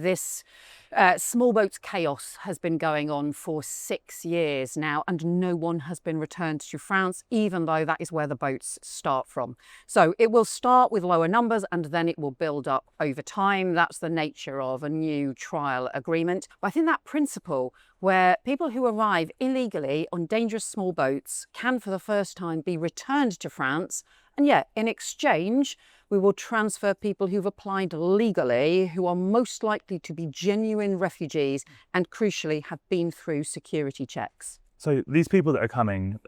This small boats chaos has been going on for 6 years now, and no one has been returned to France, even though that is where the boats start from. So it will start with lower numbers and then it will build up over time. That's the nature of a new trial agreement. But I think that principle where people who arrive illegally on dangerous small boats can for the first time be returned to France, and yet in exchange we will transfer people who've applied legally, who are most likely to be genuine refugees and crucially have been through security checks. So these people that are coming,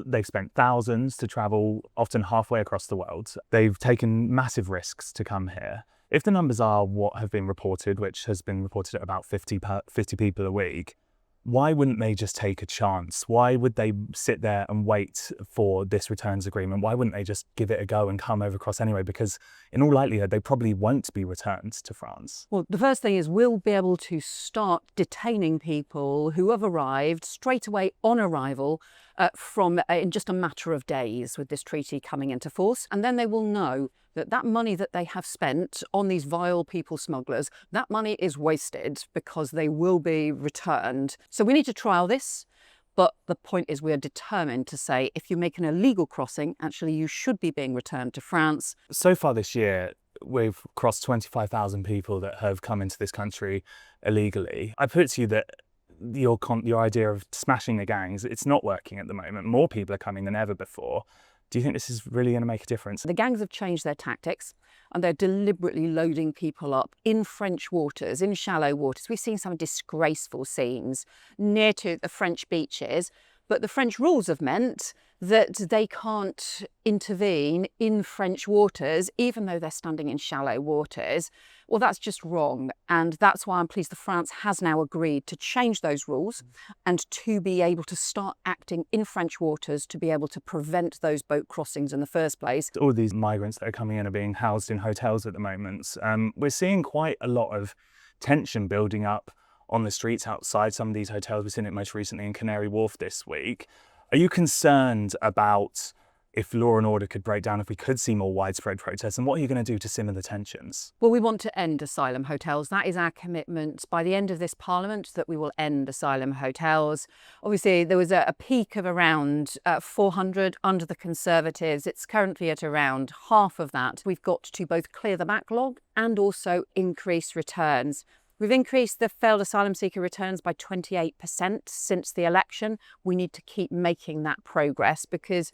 they've spent thousands to travel, often halfway across the world. They've taken massive risks to come here. If the numbers are what have been reported, which has been reported at about 50 people a week, why wouldn't they just take a chance? Why would they sit there and wait for this returns agreement? Why wouldn't they just give it a go and come over across anyway? Because in all likelihood, they probably won't be returned to France. Well, the first thing is we'll be able to start detaining people who have arrived straight away on arrival in just a matter of days with this treaty coming into force. And then they will know that that money that they have spent on these vile people smugglers, that money is wasted because they will be returned. So we need to trial this. But the point is we're determined to say if you make an illegal crossing, actually you should be being returned to France. So far this year, we've crossed 25,000 people that have come into this country illegally. I put it to you that your idea of smashing the gangs, it's not working at the moment. More people are coming than ever before. Do you think this is really going to make a difference? The gangs have changed their tactics and they're deliberately loading people up in French waters, in shallow waters. We've seen some disgraceful scenes near to the French beaches, but the French rules have meant that they can't intervene in French waters, even though they're standing in shallow waters. Well, that's just wrong. And that's why I'm pleased that France has now agreed to change those rules and to be able to start acting in French waters to be able to prevent those boat crossings in the first place. All these migrants that are coming in are being housed in hotels at the moment. We're seeing quite a lot of tension building up on the streets outside some of these hotels. We've seen it most recently in Canary Wharf this week. Are you concerned about if law and order could break down, if we could see more widespread protests? And what are you going to do to simmer the tensions? Well, we want to end asylum hotels. That is our commitment by the end of this parliament, that we will end asylum hotels. Obviously, there was a peak of around 400 under the Conservatives. It's currently at around half of that. We've got to both clear the backlog and also increase returns. We've increased the failed asylum seeker returns by 28% since the election. We need to keep making that progress because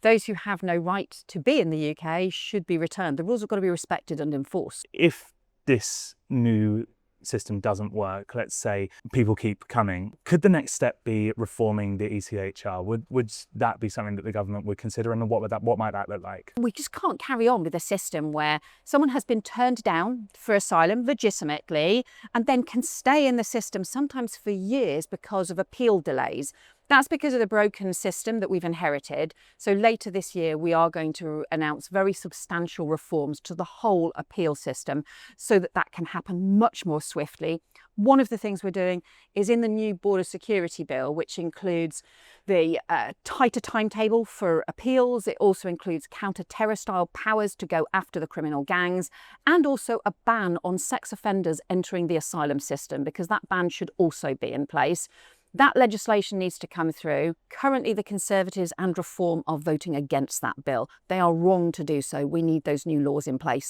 those who have no right to be in the UK should be returned. The rules have got to be respected and enforced. If this new system doesn't work, let's say people keep coming, could the next step be reforming the ECHR? Would that be something that the government would consider, and what might that look like? We just can't carry on with a system where someone has been turned down for asylum legitimately and then can stay in the system sometimes for years because of appeal delays. That's because of the broken system that we've inherited. So later this year, we are going to announce very substantial reforms to the whole appeal system so that that can happen much more swiftly. One of the things we're doing is in the new border security bill, which includes the tighter timetable for appeals. It also includes counter-terror style powers to go after the criminal gangs, and also a ban on sex offenders entering the asylum system, because that ban should also be in place. That legislation needs to come through. Currently, the Conservatives and Reform are voting against that bill. They are wrong to do so. We need those new laws in place.